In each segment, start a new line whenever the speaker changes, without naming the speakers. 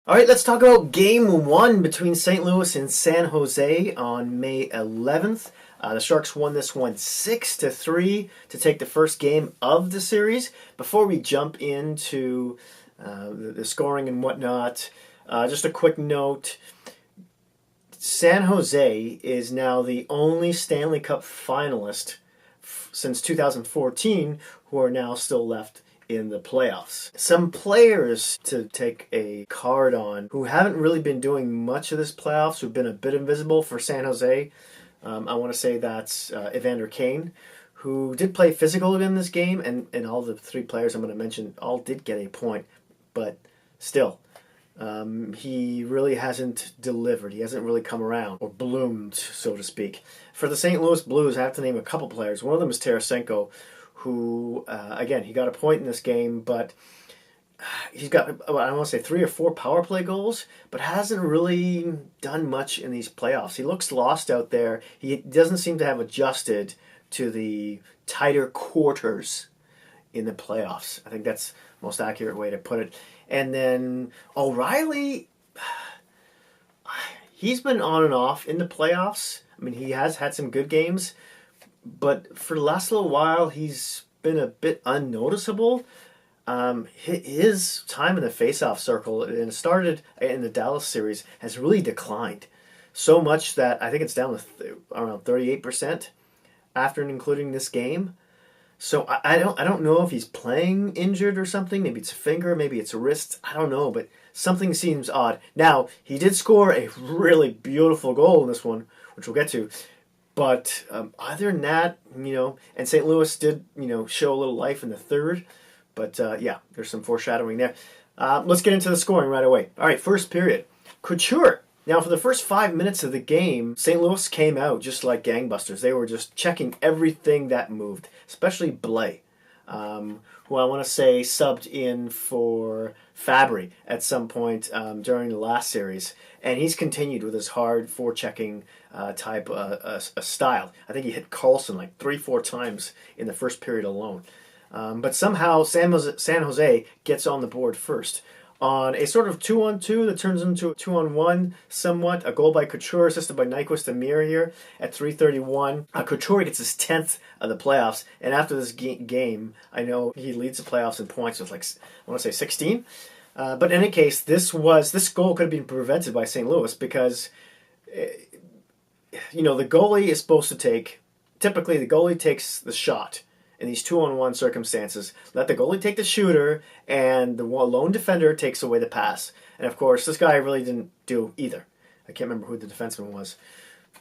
All right, let's talk about Game 1 between St. Louis and San Jose on May 11th. The Sharks won this one 6-3 to take the first game of the series. Before we jump into the scoring and whatnot, just a quick note. San Jose is now the only Stanley Cup finalist since 2014 who are now still left in the playoffs. Some players to take a card on who haven't really been doing much of this playoffs, who've been a bit invisible for San Jose. I want to say that's Evander Kane, who did play physical in this game, and all the three players I'm going to mention all did get a point, but still, he really hasn't delivered. He hasn't really come around or bloomed, so to speak. For the St. Louis Blues, I have to name a couple players. One of them is Tarasenko, who, again, he got a point in this game, but he's got, I want to say 3 or 4 power play goals, but hasn't really done much in these playoffs. He looks lost out there. He doesn't seem to have adjusted to the tighter quarters in the playoffs. I think that's the most accurate way to put it. And then O'Reilly, he's been on and off in the playoffs. I mean, he has had some good games, but for the last little while, he's been a bit unnoticeable. His time in the faceoff circle, and it started in the Dallas series, has really declined. So much that I think it's down to around 38% after including this game. So I don't know if he's playing injured or something. Maybe it's a finger, maybe it's a wrist. I don't know, but something seems odd. Now, he did score a really beautiful goal in this one, which we'll get to. But other than that, and St. Louis did, show a little life in the third. But yeah, there's some foreshadowing there. Let's get into the scoring right away. All right, first period. Couture. Now, for the first 5 minutes of the game, St. Louis came out just like gangbusters. They were just checking everything that moved, especially Blais, who I want to say subbed in for Fabry at some point during the last series. And he's continued with his hard forechecking type style. I think he hit Carlson like 3-4 times in the first period alone. But somehow San Jose gets on the board first. On a sort of 2-on-2 that turns into a 2-on-1 somewhat. A goal by Couture, assisted by Nyquist and Mir here at 3:31. Couture gets his 10th of the playoffs, and after this game, I know he leads the playoffs in points with I want to say 16. But in any case, this goal could have been prevented by St. Louis because, the goalie is supposed to typically the goalie takes the shot. In these 2-on-1 circumstances, let the goalie take the shooter, and the lone defender takes away the pass. And of course, this guy really didn't do either. I can't remember who the defenseman was.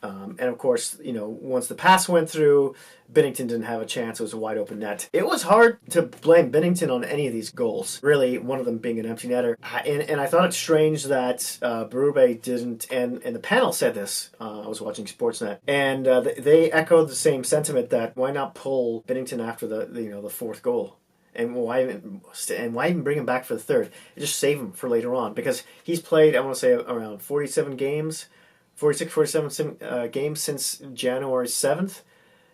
And of course, once the pass went through, Binnington didn't have a chance. It was a wide open net. It was hard to blame Binnington on any of these goals, really, one of them being an empty netter. And I thought it strange that Berube didn't, and the panel said this. I was watching Sportsnet, and they echoed the same sentiment that why not pull Binnington after the fourth goal? And why even bring him back for the third? Just save him for later on, because he's played, I want to say, around 47 games, 47 games since January 7th.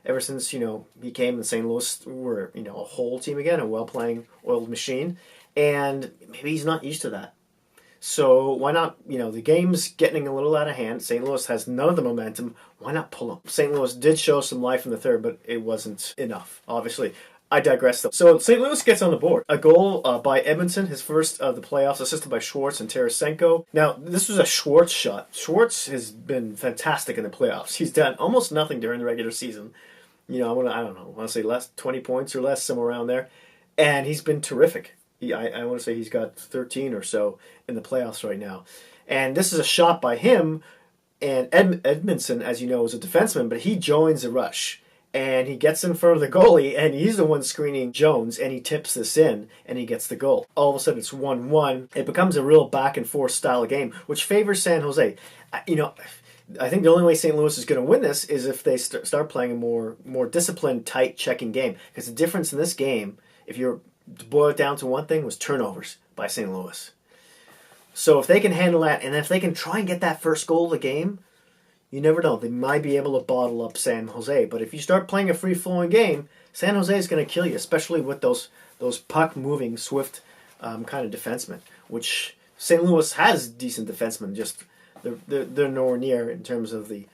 Ever since, he came and St. Louis were, a whole team again, a well-playing oiled machine. And maybe he's not used to that. So why not, the game's getting a little out of hand. St. Louis has none of the momentum. Why not pull him? St. Louis did show some life in the third, but it wasn't enough, obviously. I digress, though. So St. Louis gets on the board. A goal by Edmondson, his first of the playoffs, assisted by Schwartz and Tarasenko. Now, this was a Schwartz shot. Schwartz has been fantastic in the playoffs. He's done almost nothing during the regular season. I want to say less, 20 points or less, somewhere around there. And he's been terrific. I want to say he's got 13 or so in the playoffs right now. And this is a shot by him. And Edmondson, as you know, is a defenseman, but he joins the rush. And he gets in front of the goalie, and he's the one screening Jones, and he tips this in, and he gets the goal. All of a sudden, it's 1-1. It becomes a real back-and-forth style of game, which favors San Jose. I think the only way St. Louis is going to win this is if they start playing a more disciplined, tight checking game. Because the difference in this game, if you're to boil it down to one thing, was turnovers by St. Louis. So if they can handle that, and if they can try and get that first goal of the game, you never know. They might be able to bottle up San Jose. But if you start playing a free-flowing game, San Jose is going to kill you, especially with those puck-moving, swift kind of defensemen, which St. Louis has decent defensemen, just they're nowhere near in terms of the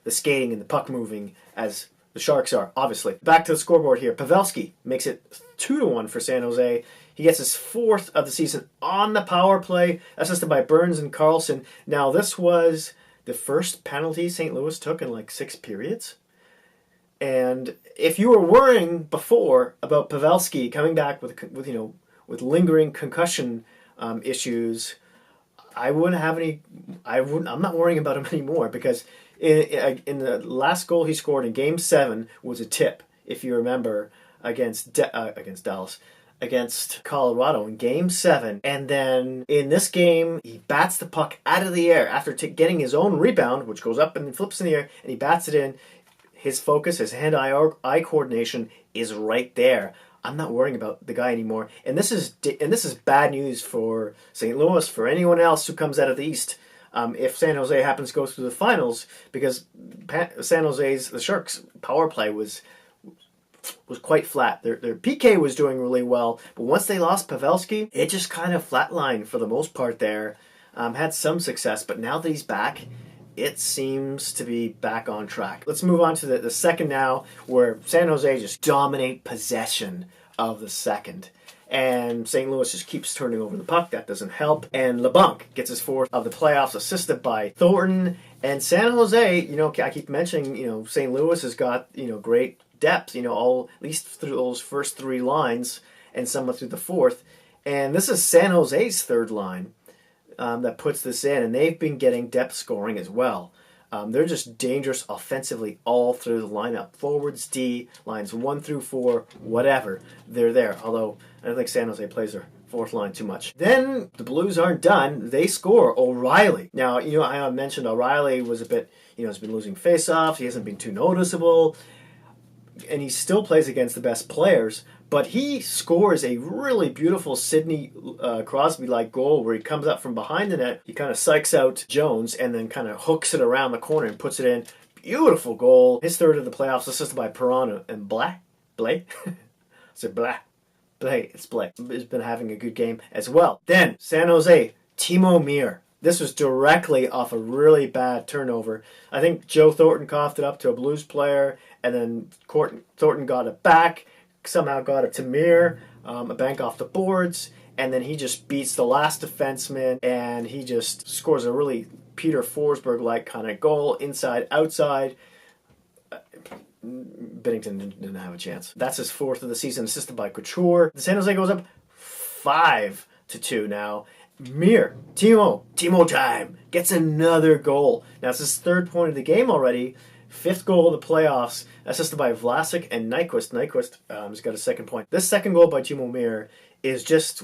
skating and the puck moving as the Sharks are, obviously. Back to the scoreboard here. Pavelski makes it 2-1 for San Jose. He gets his 4th of the season on the power play, assisted by Burns and Carlson. Now, this was the first penalty St. Louis took in like 6 periods. And if you were worrying before about Pavelski coming back with lingering concussion issues, I wouldn't have any. I'm not worrying about him anymore, because in the last goal he scored in Game 7 was a tip, if you remember, against Dallas, against Colorado in Game 7. And then in this game, he bats the puck out of the air after getting his own rebound, which goes up and flips in the air, and he bats it in. His focus, his hand-eye coordination is right there. I'm not worrying about the guy anymore. And this is bad news for St. Louis, for anyone else who comes out of the East. If San Jose happens to go through the finals, because the Sharks' power play was quite flat. Their PK was doing really well, but once they lost Pavelski, it just kind of flatlined for the most part there. Had some success, but now that he's back, it seems to be back on track. Let's move on to the second now, where San Jose just dominate possession of the second. And St. Louis just keeps turning over the puck. That doesn't help. And LeBlanc gets his 4th of the playoffs, assisted by Thornton. And San Jose, I keep mentioning, St. Louis has got, great depth, all at least through those first 3 lines and somewhat through the 4th. And this is San Jose's 3rd line that puts this in, and they've been getting depth scoring as well. They're just dangerous offensively all through the lineup. Forwards, D, lines 1 through 4, whatever, they're there. Although I don't think San Jose plays their 4th line too much. Then the Blues aren't done. They score O'Reilly. Now, I mentioned O'Reilly was a bit, has been losing faceoffs. He hasn't been too noticeable. And he still plays against the best players. But he scores a really beautiful Sidney Crosby-like goal where he comes up from behind the net. He kind of psychs out Jones and then kind of hooks it around the corner and puts it in. Beautiful goal. His 3rd of the playoffs, assisted by Perron and Blais. Is it Blais? It's Blais. He's been having a good game as well. Then, San Jose, Timo Meier. This was directly off a really bad turnover. I think Joe Thornton coughed it up to a Blues player, and then Thornton got it back. Somehow got it to Meier, a bank off the boards, and then he just beats the last defenseman, and he just scores a really Peter Forsberg-like kind of goal, inside, outside. Binnington didn't have a chance. That's his 4th of the season, assisted by Couture. The San Jose goes up 5-2 now. Meier, Timo time, gets another goal. Now it's his 3rd point of the game already. 5th goal of the playoffs, assisted by Vlasic and Nyquist. Nyquist has got a 2nd point. This 2nd goal by Timo Meier is just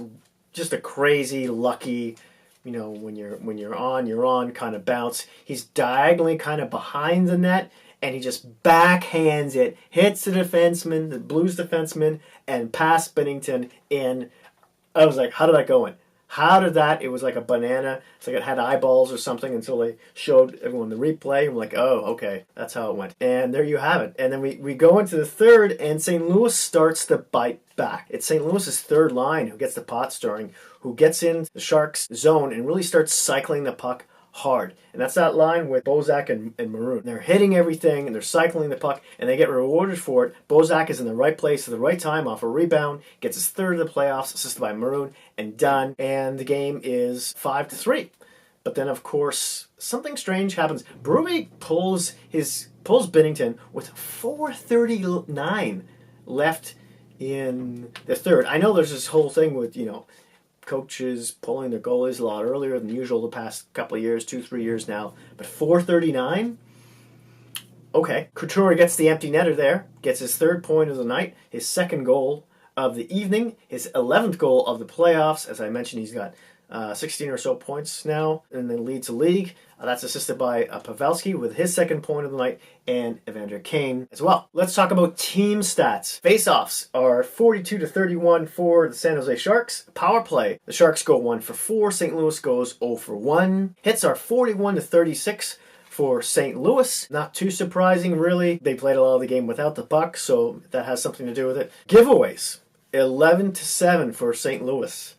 a crazy, lucky, when you're on kind of bounce. He's diagonally kind of behind the net, and he just backhands it, hits the defenseman, the Blues defenseman, and past Binnington in. I was like, how did that go in? How did that? It was like a banana. It's like it had eyeballs or something until they showed everyone the replay. I'm like, oh, okay, that's how it went. And there you have it. And then we go into the 3rd, and St. Louis starts to bite back. It's St. Louis's 3rd line who gets the pot stirring, who gets in the Sharks' zone and really starts cycling the puck hard. And that's that line with Bozak and Maroon. They're hitting everything, and they're cycling the puck, and they get rewarded for it. Bozak is in the right place at the right time off a rebound, gets his 3rd of the playoffs, assisted by Maroon, and done. And the game is 5-3. But then, of course, something strange happens. Berube pulls Binnington with 4:39 left in the 3rd. I know there's this whole thing with, coaches pulling their goalies a lot earlier than usual the past couple of years, 2-3 years now. But 4:39? Okay. Couture gets the empty netter there, gets his 3rd point of the night, his 2nd goal of the evening, his 11th goal of the playoffs. As I mentioned, he's got 16 or so points now, and then leads the league. That's assisted by Pavelski with his 2nd point of the night, and Evander Kane as well. Let's talk about team stats. Face-offs are 42-31 for the San Jose Sharks. Power play, the Sharks go 1 for 4. St. Louis goes 0 for 1. Hits are 41-36 for St. Louis. Not too surprising, really. They played a lot of the game without the puck, so that has something to do with it. Giveaways, 11-7 for St. Louis.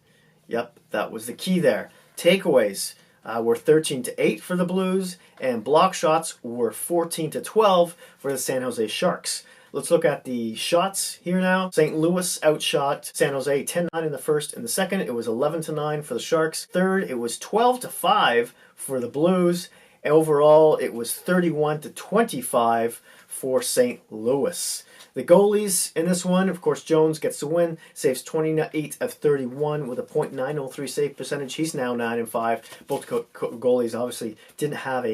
Yep, that was the key there. Takeaways were 13-8 for the Blues, and block shots were 14-12 for the San Jose Sharks. Let's look at the shots here now. St. Louis outshot San Jose 10-9 in the first. In the second, it was 11-9 for the Sharks. Third, it was 12-5 for the Blues. Overall, it was 31-25 for St. Louis. The goalies in this one, of course, Jones gets the win, saves 28 of 31 with a .903 save percentage. He's now 9-5. Both goalies obviously didn't have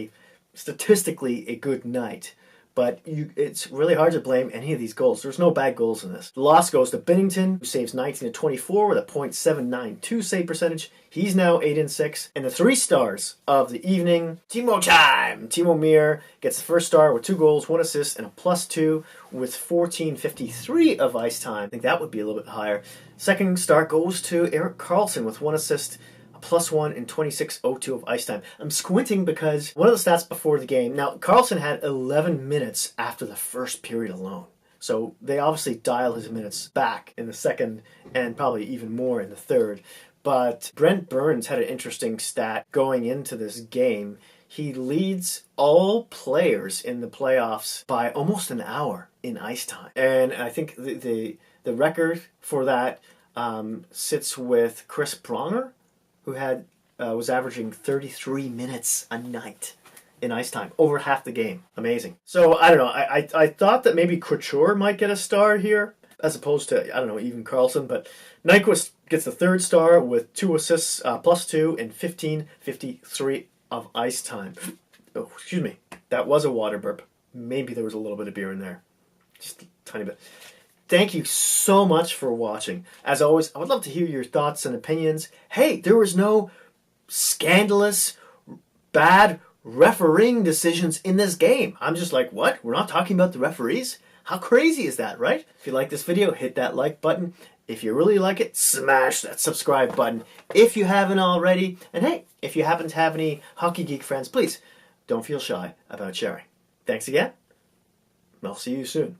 statistically a good night. But it's really hard to blame any of these goals. There's no bad goals in this. The loss goes to Binnington, who saves 19-24 with a .792 save percentage. He's now 8-6. And the 3 stars of the evening, Timo time! Timo Meier gets the first star with 2 goals, 1 assist, and a +2 with 14:53 of ice time. I think that would be a little bit higher. Second star goes to Erik Karlsson with 1 assist, +1 and 26:02 of ice time. I'm squinting because one of the stats before the game, now Karlsson had 11 minutes after the first period alone. So they obviously dial his minutes back in the second and probably even more in the third. But Brent Burns had an interesting stat going into this game. He leads all players in the playoffs by almost an hour in ice time. And I think the record for that sits with Chris Pronger, who was averaging 33 minutes a night in ice time, over half the game. Amazing. So, I don't know, I thought that maybe Couture might get a star here, as opposed to, I don't know, even Karlsson, but Nyquist gets the 3rd star with 2 assists, +2, and 15:53 of ice time. Oh, excuse me, that was a water burp. Maybe there was a little bit of beer in there. Just a tiny bit. Thank you so much for watching. As always, I would love to hear your thoughts and opinions. Hey, there was no scandalous, bad refereeing decisions in this game. I'm just like, what? We're not talking about the referees? How crazy is that, right? If you like this video, hit that like button. If you really like it, smash that subscribe button if you haven't already. And hey, if you happen to have any Hockey Geek friends, please don't feel shy about sharing. Thanks again. I'll see you soon.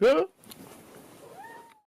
Huh?